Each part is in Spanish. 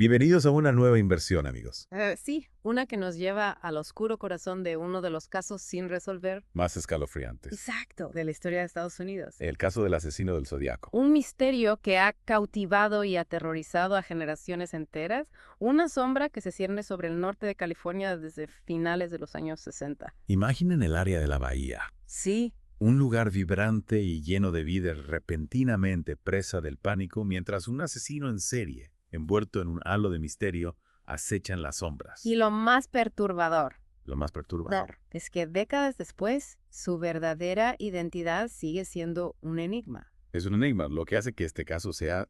Bienvenidos a una nueva inversión, amigos. Sí, una que nos lleva al oscuro corazón de uno de los casos sin resolver. Más escalofriantes. Exacto, de la historia de Estados Unidos. El caso del asesino del Zodiaco. Un misterio que ha cautivado y aterrorizado a generaciones enteras. Una sombra que se cierne sobre el norte de California desde finales de los años 60. Imaginen el área de la bahía. Sí, Un lugar vibrante y lleno de vida repentinamente presa del pánico mientras un asesino en serie, envuelto en un halo de misterio, acecha en las sombras. y lo más perturbador Lo más perturbador. es que décadas después, su verdadera identidad sigue siendo un enigma. Es un enigma. Lo que hace que este caso sea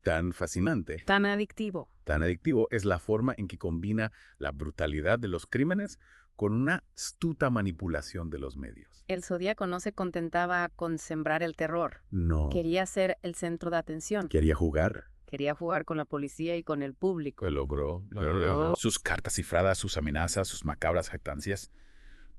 tan fascinante, Tan adictivo. tan adictivo, es la forma en que combina la brutalidad de los crímenes con una astuta manipulación de los medios. El Zodíaco no se contentaba con sembrar el terror. No. Quería ser el centro de atención. Quería jugar. Quería jugar con la policía y con el público. Lo logró. Sus cartas cifradas, sus amenazas, sus macabras jactancias.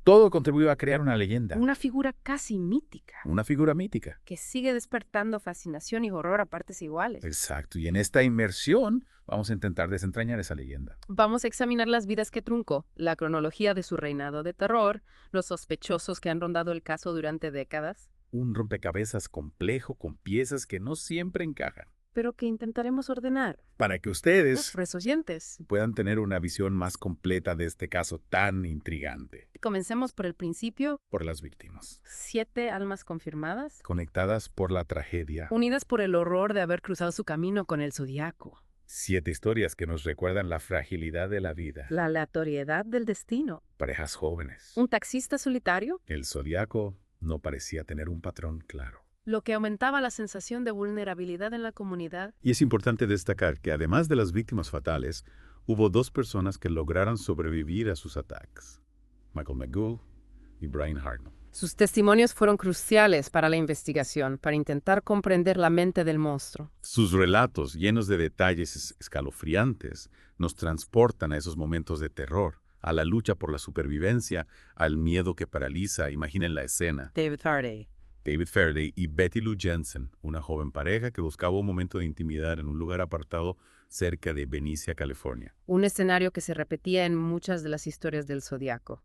Todo contribuyó a crear una leyenda. Una figura casi mítica, Una figura mítica. que sigue despertando fascinación y horror a partes iguales. Exacto. Y en esta inmersión vamos a intentar desentrañar esa leyenda. Vamos a examinar las vidas que truncó, la cronología de su reinado de terror, los sospechosos que han rondado el caso durante décadas, Un rompecabezas complejo con piezas que no siempre encajan. pero que intentaremos ordenar. Para que ustedes Los oyentes. puedan tener una visión más completa de este caso tan intrigante. Comencemos por el principio. Por las víctimas. 7 almas confirmadas, Conectadas por la tragedia. unidas por el horror de haber cruzado su camino con el Zodíaco. 7 historias que nos recuerdan la fragilidad de la vida. La aleatoriedad del destino. Parejas jóvenes. Un taxista solitario, El Zodiaco no parecía tener un patrón claro. lo que aumentaba la sensación de vulnerabilidad en la comunidad. Y es importante destacar que además de las víctimas fatales, hubo 2 personas que lograron sobrevivir a sus ataques. Michael McGough y Brian Hartnell. Sus testimonios fueron cruciales para la investigación, para intentar comprender la mente del monstruo. Sus relatos, llenos de detalles escalofriantes, nos transportan a esos momentos de terror, a la lucha por la supervivencia, al miedo que paraliza. Imaginen la escena. David Faraday. David Faraday y Betty Lou Jensen, una joven pareja que buscaba un momento de intimidad en un lugar apartado cerca de Benicia, California. Un escenario que se repetía en muchas de las historias del Zodíaco.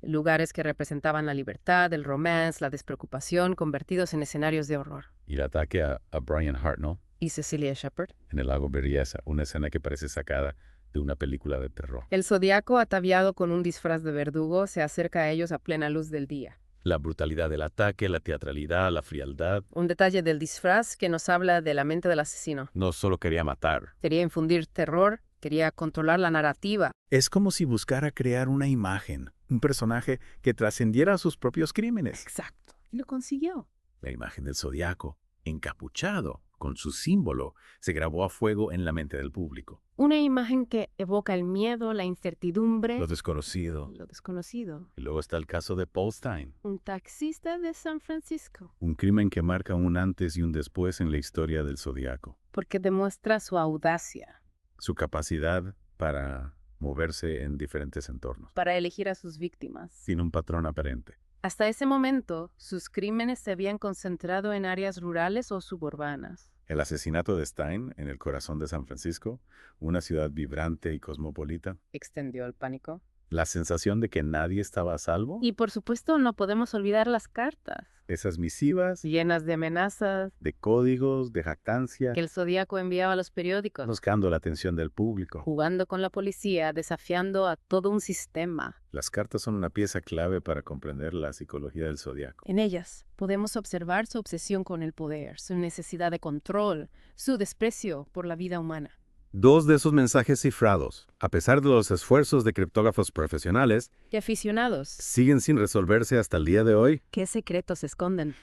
Lugares que representaban la libertad, el romance, la despreocupación, convertidos en escenarios de horror. Y el ataque a Brian Hartnell ¿Y Cecilia Shepard? en el lago Berryessa, una escena que parece sacada de una película de terror. El Zodíaco, ataviado con un disfraz de verdugo, se acerca a ellos a plena luz del día. La brutalidad del ataque, la teatralidad, la frialdad. Un detalle del disfraz que nos habla de la mente del asesino. No solo quería matar. Quería infundir terror, quería controlar la narrativa. Es como si buscara crear una imagen, un personaje que trascendiera a sus propios crímenes. Exacto. Y lo consiguió. La imagen del Zodiaco, encapuchado, con su símbolo, se grabó a fuego en la mente del público. Una imagen que evoca el miedo, la incertidumbre, Lo desconocido. lo desconocido. Y luego está el caso de Paul Stine, Un taxista de San Francisco. un crimen que marca un antes y un después en la historia del Zodiaco. Porque demuestra su audacia Su capacidad para moverse en diferentes entornos, para elegir a sus víctimas. sin un patrón aparente. Hasta ese momento, sus crímenes se habían concentrado en áreas rurales o suburbanas. El asesinato de Stine en el corazón de San Francisco, una ciudad vibrante y cosmopolita. Extendió el pánico. La sensación de que nadie estaba a salvo. Y por supuesto, no podemos olvidar las cartas, Esas misivas llenas de amenazas de códigos, de jactancia, que el Zodíaco enviaba a los periódicos, buscando la atención del público. jugando con la policía, desafiando a todo un sistema. Las cartas son una pieza clave para comprender la psicología del Zodiaco. En ellas podemos observar su obsesión con el poder, su necesidad de control, su desprecio por la vida humana. 2 de esos mensajes cifrados, a pesar de los esfuerzos de criptógrafos profesionales, ¿Y aficionados? siguen sin resolverse hasta el día de hoy. ¿Qué secretos esconden?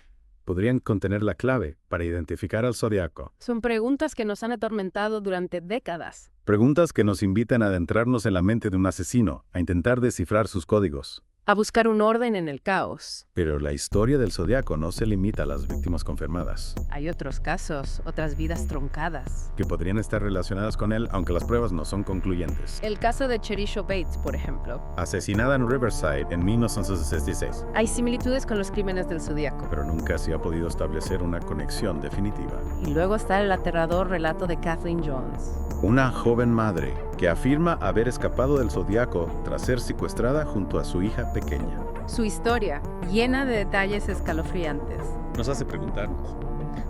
Podrían contener la clave para identificar al Zodiaco. Son preguntas que nos han atormentado durante décadas. Preguntas que nos invitan a adentrarnos en la mente de un asesino, a intentar descifrar sus códigos. a buscar un orden en el caos. Pero la historia del Zodiaco no se limita a las víctimas confirmadas, Hay otros casos, otras vidas truncadas. que podrían estar relacionadas con él, aunque las pruebas no son concluyentes. El caso de Cherisha Bates, por ejemplo. Asesinada en Riverside en 1966, Hay similitudes con los crímenes del Zodíaco. pero nunca se ha podido establecer una conexión definitiva. Y luego está el aterrador relato de Kathleen Jones. Una joven madre que afirma haber escapado del Zodiaco tras ser secuestrada junto a su hija pequeña. Su historia, llena de detalles escalofriantes. Nos hace preguntarnos,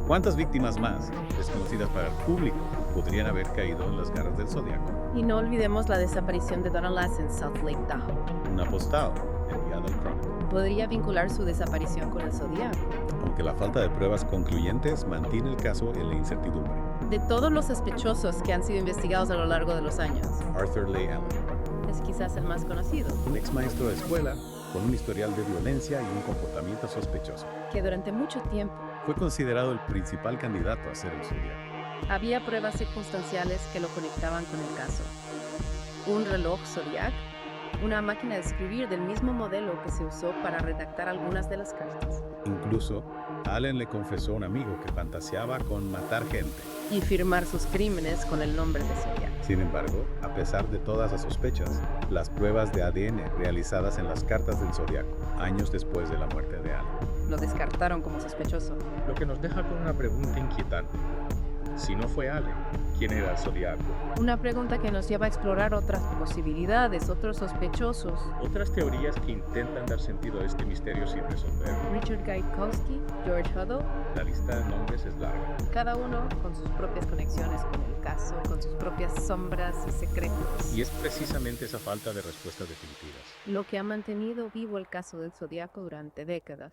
¿cuántas víctimas más, desconocidas para el público, podrían haber caído en las garras del Zodiaco? Y no olvidemos la desaparición de Donna Lass en South Lake Tahoe. Una postal enviada al Chronicle. Podría vincular su desaparición con el Zodíaco. Aunque la falta de pruebas concluyentes mantiene el caso en la incertidumbre. De todos los sospechosos que han sido investigados a lo largo de los años, Arthur Leigh Allen, es quizás el más conocido, un ex maestro de escuela con un historial de violencia y un comportamiento sospechoso. que durante mucho tiempo Fue considerado el principal candidato a ser el Zodiaco. había pruebas circunstanciales que lo conectaban con el caso. Un reloj Zodiac, una máquina de escribir del mismo modelo que se usó para redactar algunas de las cartas, Incluso, Allen le confesó a un amigo que fantaseaba con matar gente. y firmar sus crímenes con el nombre de Zodiac. Sin embargo, a pesar de todas las sospechas, las pruebas de ADN realizadas en las cartas del Zodiaco, años después de la muerte de Allen, Lo descartaron como sospechoso. Lo que nos deja con una pregunta inquietante. Si no fue Allen, ¿quién era el Zodiaco? Una pregunta que nos lleva a explorar otras posibilidades, otros sospechosos. Otras teorías que intentan dar sentido a este misterio sin resolver. Richard Gaikowski, George Huddle, La lista de nombres es larga. cada uno con sus propias conexiones con el caso, con sus propias sombras y secretos. Y es precisamente esa falta de respuestas definitivas Lo que ha mantenido vivo el caso del Zodíaco durante décadas.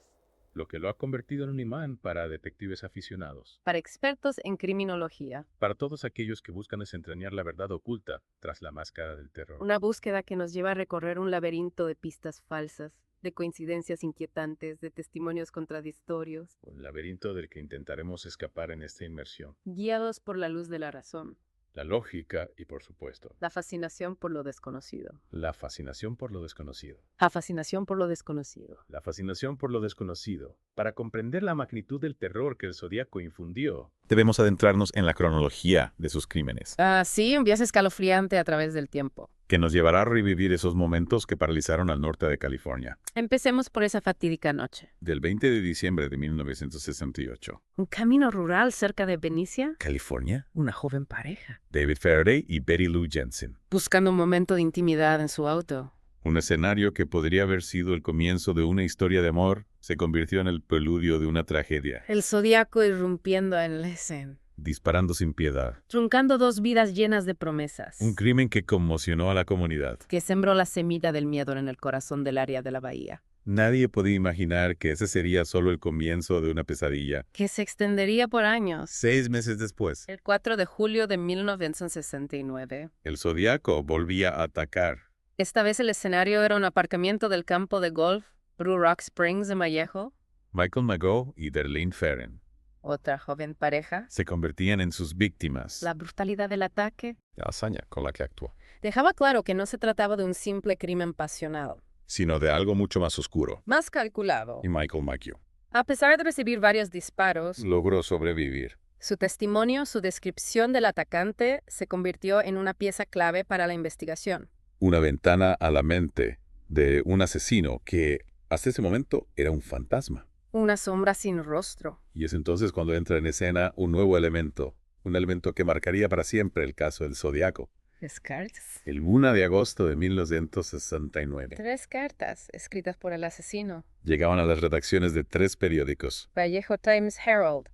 lo que lo ha convertido en un imán para detectives aficionados, Para expertos en criminología, para todos aquellos que buscan desentrañar la verdad oculta tras la máscara del terror. una búsqueda que nos lleva a recorrer un laberinto de pistas falsas, de coincidencias inquietantes, de testimonios contradictorios, Un laberinto del que intentaremos escapar en esta inmersión. guiados por la luz de la razón, La lógica y, por supuesto, la fascinación por lo desconocido. la fascinación por lo desconocido. La fascinación por lo desconocido. La fascinación por lo desconocido. Para comprender la magnitud del terror que el Zodíaco infundió, debemos adentrarnos en la cronología de sus crímenes, Sí, un viaje escalofriante a través del tiempo. que nos llevará a revivir esos momentos que paralizaron al norte de California, Empecemos por esa fatídica noche. del 20 de diciembre de 1968. Un camino rural cerca de Benicia. California, Una joven pareja. David Faraday y Betty Lou Jensen. Buscando un momento de intimidad en su auto. Un escenario que podría haber sido el comienzo de una historia de amor se convirtió en el preludio de una tragedia, El Zodíaco irrumpiendo en la escena. disparando sin piedad. Truncando dos vidas llenas de promesas. Un crimen que conmocionó a la comunidad. Que sembró la semilla del miedo en el corazón del área de la bahía. Nadie podía imaginar que ese sería solo el comienzo de una pesadilla. Que se extendería por años. 6 meses después, El 4 de julio de 1969. el Zodíaco volvía a atacar. Esta vez el escenario era un aparcamiento del campo de golf Blue Rock Springs de Vallejo. Michael Mageau y Darlene Ferrin Otra joven pareja. se convertían en sus víctimas. La brutalidad del ataque La hazaña con la que actuó, dejaba claro que no se trataba de un simple crimen pasional, sino de algo mucho más oscuro. más calculado. Y Michael Mageau A pesar de recibir varios disparos, logró sobrevivir. su testimonio, su descripción del atacante se convirtió en una pieza clave para la investigación. Una ventana a la mente de un asesino que hasta ese momento era un fantasma. Una sombra sin rostro. Y es entonces cuando entra en escena un nuevo elemento, un elemento que marcaría para siempre el caso del Zodíaco. Descartes. El 1 de agosto de 1969 3 cartas escritas por el asesino. llegaban a las redacciones de 3 periódicos: Vallejo Times Herald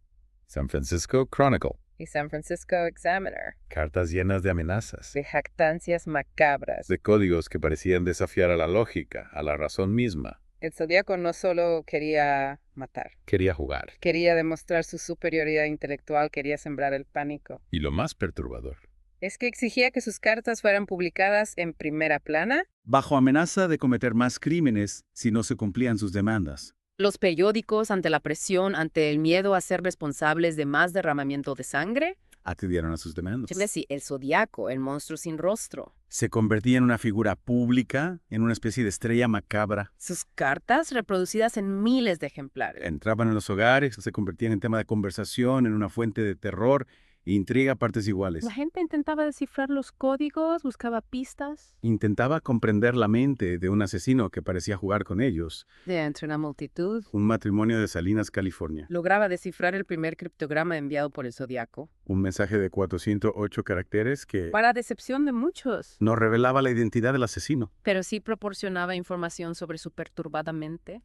San Francisco Chronicle. y San Francisco Examiner. Cartas llenas de amenazas, De jactancias macabras. de códigos que parecían desafiar a la lógica, a la razón misma. El Zodíaco no solo quería matar, Quería jugar. quería demostrar su superioridad intelectual, quería sembrar el pánico. Y lo más perturbador, Es que exigía que sus cartas fueran publicadas en primera plana. bajo amenaza de cometer más crímenes si no se cumplían sus demandas. Los periódicos, ante la presión, ante el miedo a ser responsables de más derramamiento de sangre, accedieron a sus demandas. Sí, el zodiaco, el monstruo sin rostro. Se convertía en una figura pública, en una especie de estrella macabra. Sus cartas, reproducidas en miles de ejemplares. Entraban en los hogares, se convertían en tema de conversación, en una fuente de terror e intriga a partes iguales. La gente intentaba descifrar los códigos, buscaba pistas. Intentaba comprender la mente de un asesino que parecía jugar con ellos. De entre una multitud, Un matrimonio de Salinas, California. lograba descifrar el primer criptograma enviado por el zodiaco. Un mensaje de 408 caracteres que Para decepción de muchos, no revelaba la identidad del asesino. pero sí proporcionaba información sobre su perturbada mente.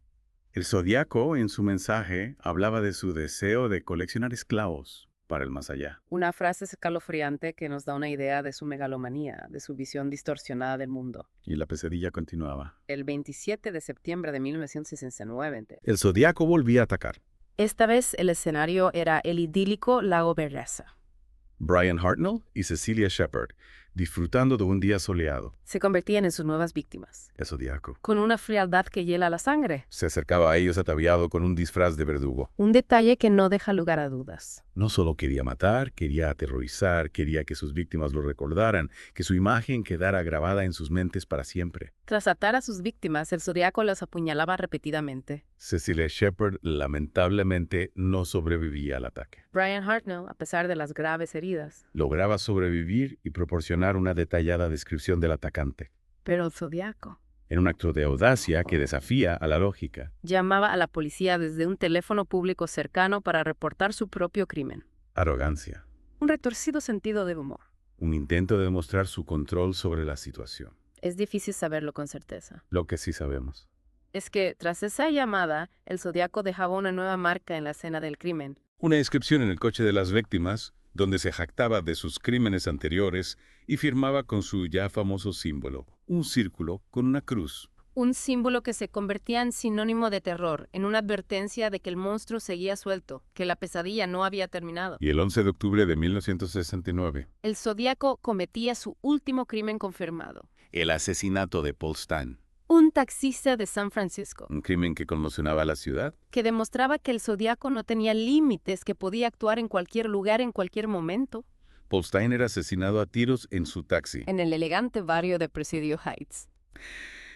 El zodiaco, en su mensaje, hablaba de su deseo de coleccionar esclavos para el más allá. Una frase escalofriante que nos da una idea de su megalomanía, de su visión distorsionada del mundo. Y la pesadilla continuaba. El 27 de septiembre de 1969. El zodiaco volvía a atacar. Esta vez el escenario era el idílico Lago Berreza. Brian Hartnell y Cecilia Shepard, disfrutando de un día soleado. Se convertían en sus nuevas víctimas, El zodiaco con una frialdad que hiela la sangre. se acercaba a ellos ataviado con un disfraz de verdugo. Un detalle que no deja lugar a dudas. No solo quería matar, quería aterrorizar, quería que sus víctimas lo recordaran, que su imagen quedara grabada en sus mentes para siempre. Tras atar a sus víctimas, el zodiaco las apuñalaba repetidamente. Cecilia Shepard lamentablemente no sobrevivía al ataque. Brian Hartnell, a pesar de las graves heridas. Lograba sobrevivir y proporcionar una detallada descripción del atacante, Pero el zodiaco en un acto de audacia que desafía a la lógica. llamaba a la policía desde un teléfono público cercano para reportar su propio crimen. Arrogancia. Un retorcido sentido de humor. Un intento de demostrar su control sobre la situación. Es difícil saberlo con certeza. Lo que sí sabemos. Es que, tras esa llamada, el zodiaco dejaba una nueva marca en la escena del crimen. Una inscripción en el coche de las víctimas, donde se jactaba de sus crímenes anteriores y firmaba con su ya famoso símbolo, un círculo con una cruz. Un símbolo que se convertía en sinónimo de terror, en una advertencia de que el monstruo seguía suelto, que la pesadilla no había terminado. Y el 11 de octubre de 1969, El zodiaco cometía su último crimen confirmado. el asesinato de Paul Stine, Un taxista de San Francisco, un crimen que conmocionaba a la ciudad. que demostraba que el zodiaco no tenía límites, que podía actuar en cualquier lugar, en cualquier momento. Paul Stine era asesinado a tiros en su taxi. En el elegante barrio de Presidio Heights.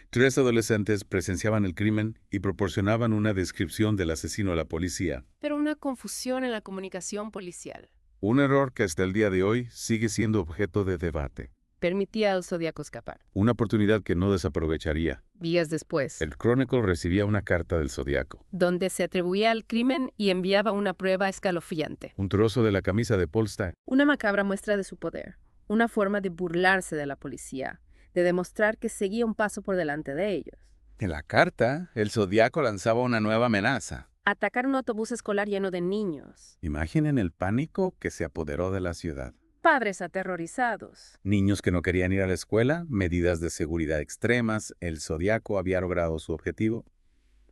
3 adolescentes presenciaban el crimen y proporcionaban una descripción del asesino a la policía. Pero una confusión en la comunicación policial Un error que hasta el día de hoy sigue siendo objeto de debate. permitía al zodiaco escapar. Una oportunidad que no desaprovecharía. Días después, El Chronicle recibía una carta del Zodiaco. donde se atribuía al crimen y enviaba una prueba escalofriante. Un trozo de la camisa de Paul Stine. Una macabra muestra de su poder, una forma de burlarse de la policía, de demostrar que seguía un paso por delante de ellos. En la carta, el zodiaco lanzaba una nueva amenaza. Atacar un autobús escolar lleno de niños, Imaginen el pánico que se apoderó de la ciudad. padres aterrorizados. Niños que no querían ir a la escuela, medidas de seguridad extremas. El zodiaco había logrado su objetivo: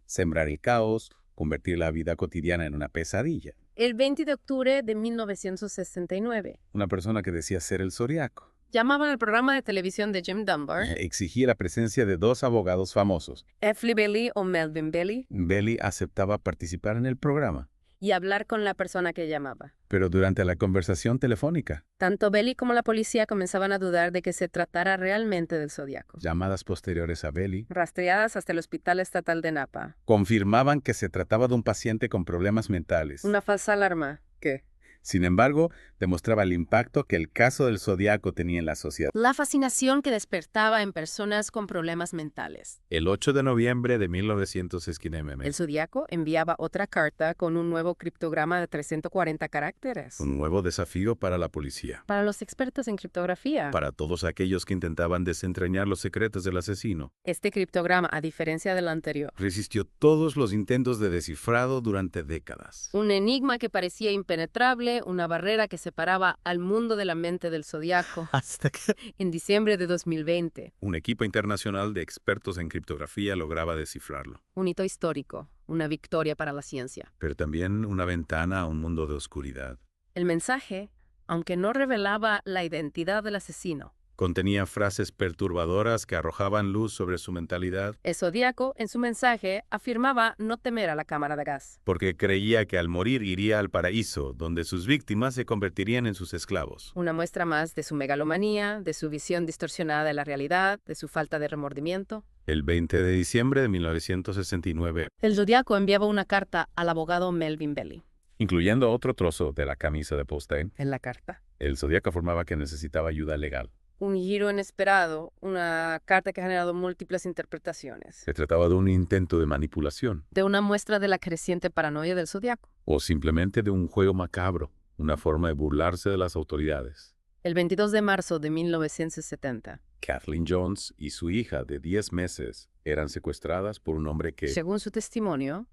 sembrar el caos, convertir la vida cotidiana en una pesadilla. El 20 de octubre de 1969, Una persona que decía ser el zodiaco llamaban al programa de televisión de Jim Dunbar, exigía la presencia de 2 abogados famosos. F. Lee Bailey o Melvin Bailey, Bailey aceptaba participar en el programa, y hablar con la persona que llamaba. pero durante la conversación telefónica, Tanto Bailey como la policía comenzaban a dudar de que se tratara realmente del zodiaco. llamadas posteriores a Bailey Rastreadas hasta el Hospital Estatal de Napa. confirmaban que se trataba de un paciente con problemas mentales. Una falsa alarma. ¿Qué? Sin embargo, demostraba el impacto que el caso del zodiaco tenía en la sociedad. La fascinación que despertaba en personas con problemas mentales. El 8 de noviembre de 1969. El zodiaco enviaba otra carta con un nuevo criptograma de 340 caracteres. Un nuevo desafío para la policía. Para los expertos en criptografía, Para todos aquellos que intentaban desentrañar los secretos del asesino. este criptograma, a diferencia del anterior, Resistió todos los intentos de descifrado durante décadas. un enigma que parecía impenetrable, una barrera que separaba al mundo de la mente del zodiaco. Hasta que En diciembre de 2020, un equipo internacional de expertos en criptografía lograba descifrarlo. un hito histórico, una victoria para la ciencia. Pero también una ventana a un mundo de oscuridad. El mensaje, aunque no revelaba la identidad del asesino, Contenía frases perturbadoras que arrojaban luz sobre su mentalidad, El zodiaco, en su mensaje, afirmaba no temer a la cámara de gas. porque creía que al morir iría al paraíso, donde sus víctimas se convertirían en sus esclavos. Una muestra más de su megalomanía, de su visión distorsionada de la realidad, de su falta de remordimiento. El 20 de diciembre de 1969, El zodiaco enviaba una carta al abogado Melvin Belly. incluyendo otro trozo de la camisa de Postain, En la carta, el Zodíaco afirmaba que necesitaba ayuda legal. un giro inesperado, una carta que ha generado múltiples interpretaciones. Se trataba de un intento de manipulación, De una muestra de la creciente paranoia del zodiaco. o simplemente de un juego macabro, una forma de burlarse de las autoridades. El 22 de marzo de 1970, Kathleen Jones y su hija de 10 meses eran secuestradas por un hombre que según su testimonio,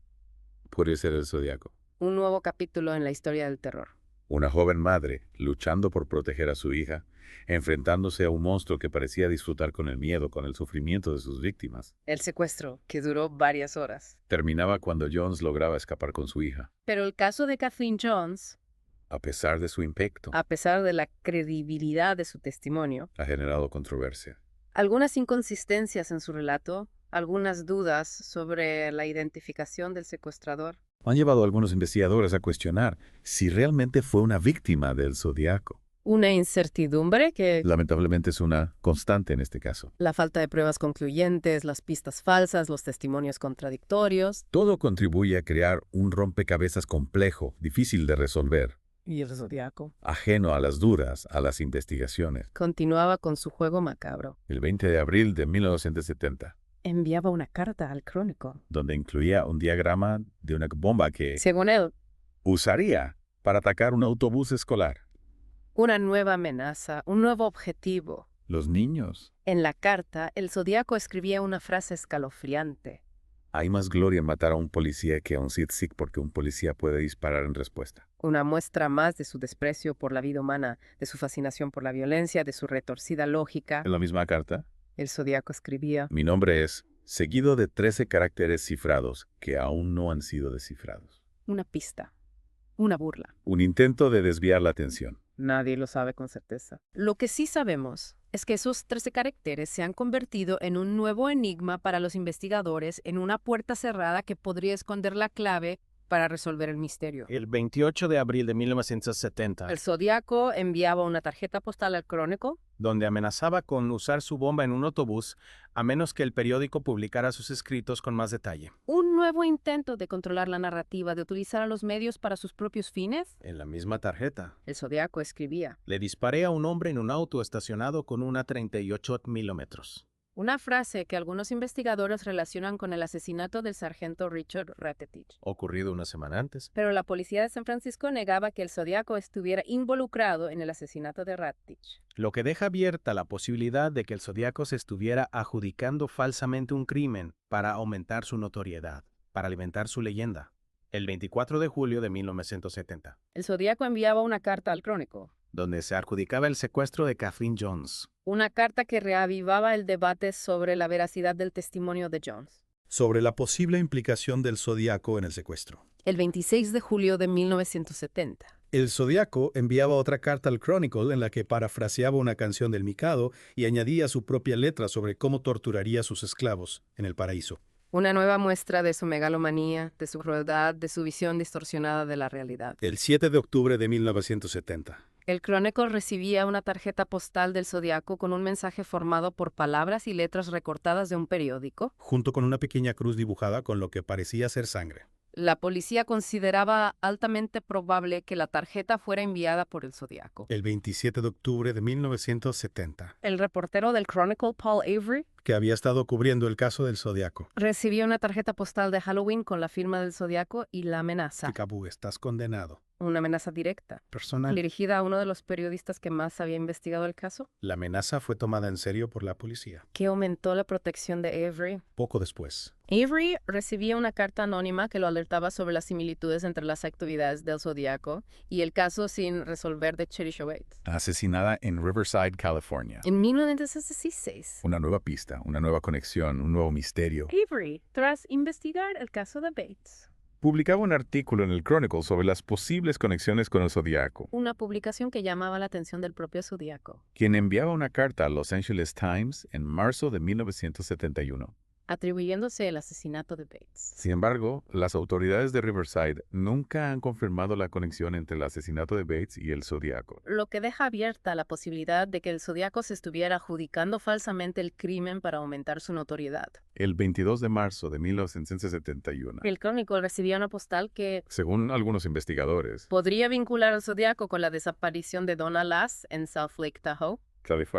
podría ser el Zodíaco. un nuevo capítulo en la historia del terror. Una joven madre, luchando por proteger a su hija, enfrentándose a un monstruo que parecía disfrutar con el miedo, con el sufrimiento de sus víctimas. El secuestro, que duró varias horas. Terminaba cuando Jones lograba escapar con su hija. Pero el caso de Kathleen Jones, A pesar de su impacto, a pesar de la credibilidad de su testimonio, ha generado controversia. algunas inconsistencias en su relato, algunas dudas sobre la identificación del secuestrador, Han llevado a algunos investigadores a cuestionar si realmente fue una víctima del Zodíaco. una incertidumbre que Lamentablemente es una constante en este caso. la falta de pruebas concluyentes, las pistas falsas, los testimonios contradictorios Todo contribuye a crear un rompecabezas complejo, difícil de resolver, y el zodiaco ajeno a las duras, a las investigaciones. continuaba con su juego macabro. El 20 de abril de 1970, Enviaba una carta al crónico. donde incluía un diagrama de una bomba que Según él, usaría para atacar un autobús escolar. una nueva amenaza, un nuevo objetivo. Los niños. En la carta, el zodiaco escribía una frase escalofriante. Hay más gloria en matar a un policía que a un tzitzit porque un policía puede disparar en respuesta. Una muestra más de su desprecio por la vida humana, de su fascinación por la violencia, de su retorcida lógica. En la misma carta, El zodiaco escribía: mi nombre es seguido de 13 caracteres cifrados que aún no han sido descifrados. una pista, una burla. Un intento de desviar la atención. Nadie lo sabe con certeza. Lo que sí sabemos es que esos 13 caracteres se han convertido en un nuevo enigma para los investigadores, en una puerta cerrada que podría esconder la clave para resolver el misterio. El 28 de abril de 1970, El zodiaco enviaba una tarjeta postal al crónico, donde amenazaba con usar su bomba en un autobús a menos que el periódico publicara sus escritos con más detalle. un nuevo intento de controlar la narrativa, de utilizar a los medios para sus propios fines. En la misma tarjeta, El zodiaco escribía le disparé a un hombre en un auto estacionado con una 38 milímetros. una frase que algunos investigadores relacionan con el asesinato del sargento Richard Ratetich. Ocurrido una semana antes. Pero la policía de San Francisco negaba que el zodiaco estuviera involucrado en el asesinato de Ratetich. Lo que deja abierta la posibilidad de que el Zodíaco se estuviera adjudicando falsamente un crimen para aumentar su notoriedad, para alimentar su leyenda. El 24 de julio de 1970, El zodiaco enviaba una carta al crónico, donde se adjudicaba el secuestro de Kathleen Jones. una carta que reavivaba el debate sobre la veracidad del testimonio de Jones. sobre la posible implicación del Zodíaco en el secuestro. El 26 de julio de 1970, El Zodíaco enviaba otra carta al Chronicle en la que parafraseaba una canción del Mikado y añadía su propia letra sobre cómo torturaría a sus esclavos en el paraíso. una nueva muestra de su megalomanía, de su crueldad, de su visión distorsionada de la realidad. El 7 de octubre de 1970. El Chronicle recibía una tarjeta postal del zodiaco con un mensaje formado por palabras y letras recortadas de un periódico. Junto con una pequeña cruz dibujada con lo que parecía ser sangre. La policía consideraba altamente probable que la tarjeta fuera enviada por el zodiaco. El 27 de octubre de 1970. El reportero del Chronicle, Paul Avery, Que había estado cubriendo el caso del Zodíaco. recibió una tarjeta postal de Halloween con la firma del zodiaco y la amenaza. Picaboo, estás condenado. Una amenaza directa, Personal. dirigida a uno de los periodistas que más había investigado el caso, La amenaza fue tomada en serio por la policía. que aumentó la protección de Avery. Poco después. Avery recibía una carta anónima que lo alertaba sobre las similitudes entre las actividades del zodiaco y el caso sin resolver de Cherish Bates. Asesinada en Riverside, California. En 1916, Una nueva pista, una nueva conexión, un nuevo misterio. Avery, tras investigar el caso de Bates, publicaba un artículo en el Chronicle sobre las posibles conexiones con el Zodíaco, Una publicación que llamaba la atención del propio Zodíaco, quien enviaba una carta a Los Angeles Times en marzo de 1971. atribuyéndose el asesinato de Bates. Sin embargo, las autoridades de Riverside nunca han confirmado la conexión entre el asesinato de Bates y el Zodíaco. Lo que deja abierta la posibilidad de que el Zodíaco se estuviera adjudicando falsamente el crimen para aumentar su notoriedad. El 22 de marzo de 1971, El Chronicle recibía una postal que según algunos investigadores, podría vincular al Zodíaco con la desaparición de Donna Lass en South Lake Tahoe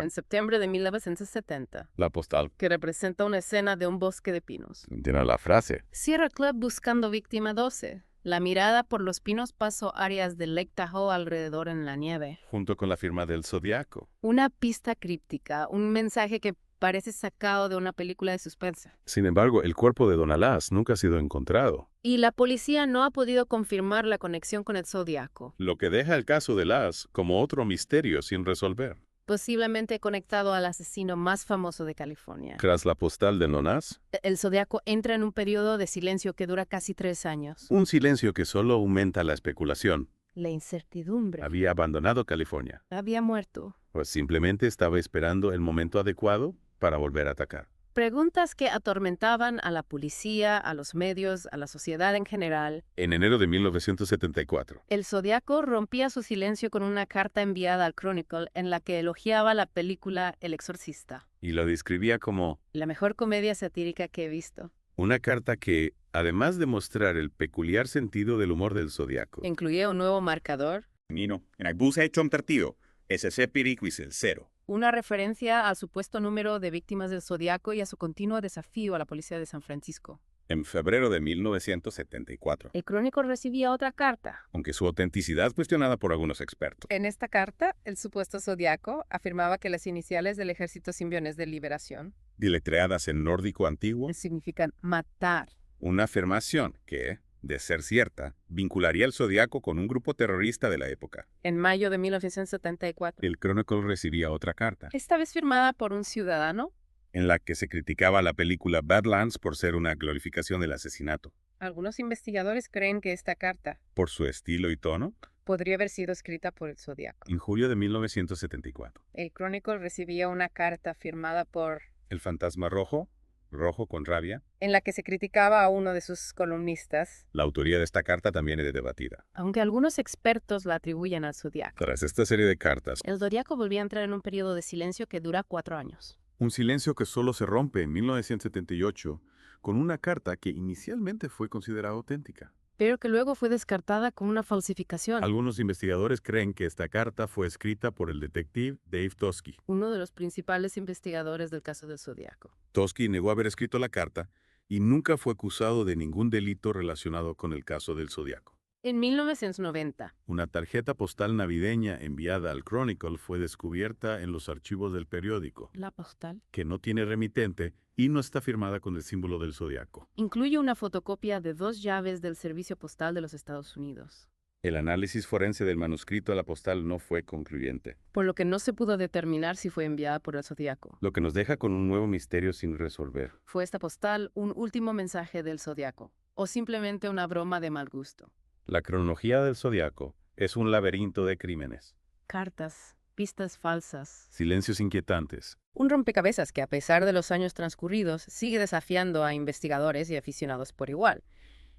en septiembre de 1970, la postal que representa una escena de un bosque de pinos. tiene la frase: Sierra Club buscando víctima 12. La mirada por los pinos pasó áreas de Lake Tahoe alrededor en la nieve. junto con la firma del Zodíaco. Una pista críptica, un mensaje que parece sacado de una película de suspense. Sin embargo, el cuerpo de Donna Lass nunca ha sido encontrado, Y la policía no ha podido confirmar la conexión con el Zodíaco, lo que deja el caso de Lass como otro misterio sin resolver. posiblemente conectado al asesino más famoso de California. Tras la postal de Lass, El Zodíaco entra en un periodo de silencio que dura casi 3 años. un silencio que solo aumenta la especulación. La incertidumbre. Había abandonado California, Había muerto. pues simplemente estaba esperando el momento adecuado para volver a atacar. Preguntas que atormentaban a la policía, a los medios, a la sociedad en general. En enero de 1974, El Zodíaco rompía su silencio con una carta enviada al Chronicle en la que elogiaba la película El Exorcista, y lo describía como la mejor comedia satírica que he visto. una carta que, además de mostrar el peculiar sentido del humor del Zodíaco, Incluía un nuevo marcador, Nino, en Aibuse Chomtertío, SC Piriquisel 0. una referencia al supuesto número de víctimas del Zodíaco y a su continuo desafío a la policía de San Francisco. En febrero de 1974, El Chronicle recibía otra carta. aunque su autenticidad cuestionada por algunos expertos. En esta carta, el supuesto Zodíaco afirmaba que las iniciales del Ejército Simbionés de Liberación Diletreadas en nórdico antiguo, significan matar. una afirmación que, de ser cierta, vincularía al Zodíaco con un grupo terrorista de la época. En mayo de 1974. El Chronicle recibía otra carta, Esta vez firmada por un ciudadano. en la que se criticaba la película Badlands por ser una glorificación del asesinato. Algunos investigadores creen que esta carta Por su estilo y tono, podría haber sido escrita por el Zodíaco. en julio de 1974, El Chronicle recibía una carta firmada por... el fantasma rojo, rojo con rabia. en la que se criticaba a uno de sus columnistas, La autoría de esta carta también es debatida. aunque algunos expertos la atribuyen al Zodíaco. tras esta serie de cartas, El Zodíaco volvía a entrar en un periodo de silencio que dura 4 años. un silencio que solo se rompe en 1978 con una carta que inicialmente fue considerada auténtica. Pero que luego fue descartada como una falsificación. Algunos investigadores creen que esta carta fue escrita por el detective Dave Toschi. Uno de los principales investigadores del caso del Zodíaco. Toschi negó haber escrito la carta y nunca fue acusado de ningún delito relacionado con el caso del Zodíaco. En 1990, Una tarjeta postal navideña enviada al Chronicle fue descubierta en los archivos del periódico, la postal que no tiene remitente y no está firmada con el símbolo del Zodíaco. incluye una fotocopia de 2 llaves del Servicio Postal de los Estados Unidos, El análisis forense del manuscrito a la postal no fue concluyente, por lo que no se pudo determinar si fue enviada por el Zodíaco. lo que nos deja con un nuevo misterio sin resolver. ¿Fue esta postal un último mensaje del Zodíaco o simplemente una broma de mal gusto? La cronología del Zodíaco es un laberinto de crímenes, Cartas, pistas falsas. silencios inquietantes, Un rompecabezas que, a pesar de los años transcurridos, sigue desafiando a investigadores y aficionados por igual.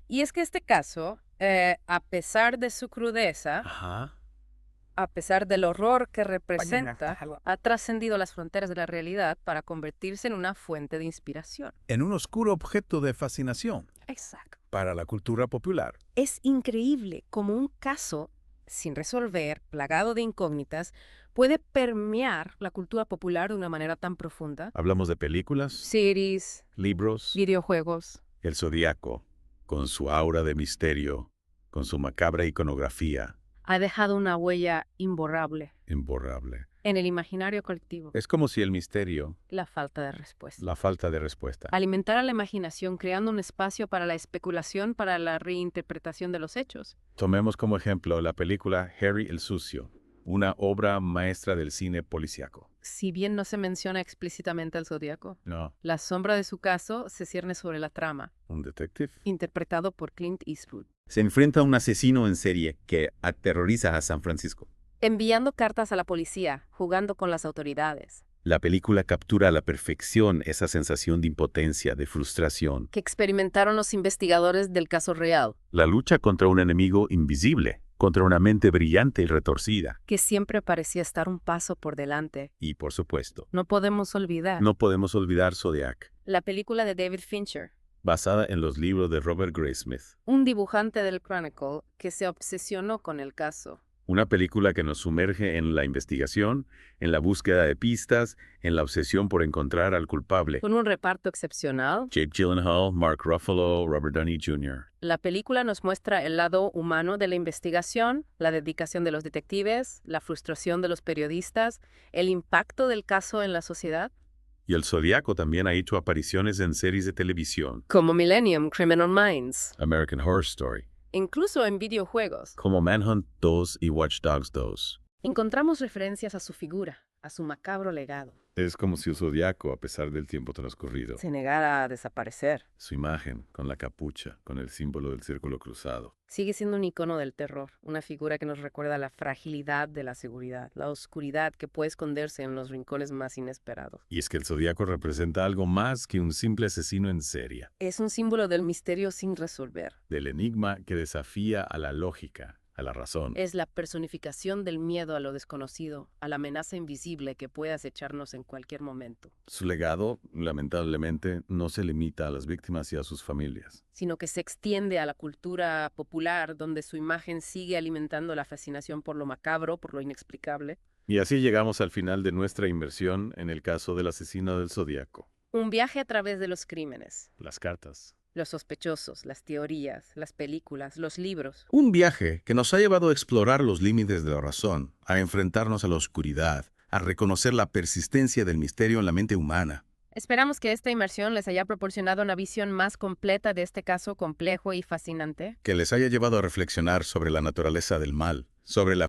Y es que este caso, a pesar de su crudeza, a pesar del horror que representa, ha trascendido las fronteras de la realidad para convertirse en una fuente de inspiración. En un oscuro objeto de fascinación Exacto. para la cultura popular. Es increíble cómo un caso sin resolver, plagado de incógnitas, puede permear la cultura popular de una manera tan profunda. Hablamos de películas, Series, libros, videojuegos. el Zodíaco, con su aura de misterio, con su macabra iconografía, Ha dejado una huella imborrable imborrable. en el imaginario colectivo. Es como si el misterio, La falta de respuesta. la falta de respuesta, Alimentar a la imaginación creando un espacio para la especulación, para la reinterpretación de los hechos. Tomemos como ejemplo la película Harry el Sucio, una obra maestra del cine policíaco. Si bien no se menciona explícitamente al Zodíaco, No, la sombra de su caso se cierne sobre la trama, un detective. interpretado por Clint Eastwood, Se enfrenta a un asesino en serie que aterroriza a San Francisco. enviando cartas a la policía, jugando con las autoridades, La película captura a la perfección esa sensación de impotencia, de frustración. que experimentaron los investigadores del caso real, La lucha contra un enemigo invisible, contra una mente brillante y retorcida. que siempre parecía estar un paso por delante. Y, por supuesto, No podemos olvidar No podemos olvidar Zodiac, la película de David Fincher, basada en los libros de Robert Graysmith. un dibujante del Chronicle que se obsesionó con el caso. Una película que nos sumerge en la investigación, en la búsqueda de pistas, en la obsesión por encontrar al culpable. Con un reparto excepcional, Jake Gyllenhaal, Mark Ruffalo, Robert Downey Jr. la película nos muestra el lado humano de la investigación, la dedicación de los detectives, la frustración de los periodistas, el impacto del caso en la sociedad. Y el Zodiaco también ha hecho apariciones en series de televisión, Como Millennium, Criminal Minds, American Horror Story, incluso en videojuegos. como Manhunt 2 y Watch Dogs 2. Encontramos referencias a su figura, a su macabro legado. Es como si el Zodiaco, a pesar del tiempo transcurrido, Se negara a desaparecer. su imagen, con la capucha, con el símbolo del círculo cruzado, Sigue siendo un icono del terror, una figura que nos recuerda la fragilidad de la seguridad, la oscuridad que puede esconderse en los rincones más inesperados. Y es que el Zodiaco representa algo más que un simple asesino en serie, Es un símbolo del misterio sin resolver. del enigma que desafía a la lógica, a la razón. Es la personificación del miedo a lo desconocido, a la amenaza invisible que puede acecharnos en cualquier momento, Su legado, lamentablemente, no se limita a las víctimas y a sus familias. sino que se extiende a la cultura popular, donde su imagen sigue alimentando la fascinación por lo macabro, por lo inexplicable. Y así llegamos al final de nuestra inmersión en el caso del asesino del Zodiaco. Un viaje a través de los crímenes, Las cartas. los sospechosos, las teorías, las películas, los libros. Un viaje que nos ha llevado a explorar los límites de la razón, a enfrentarnos a la oscuridad, a reconocer la persistencia del misterio en la mente humana. Esperamos que esta inmersión les haya proporcionado una visión más completa de este caso complejo y fascinante. Que les haya llevado a reflexionar sobre la naturaleza del mal, sobre la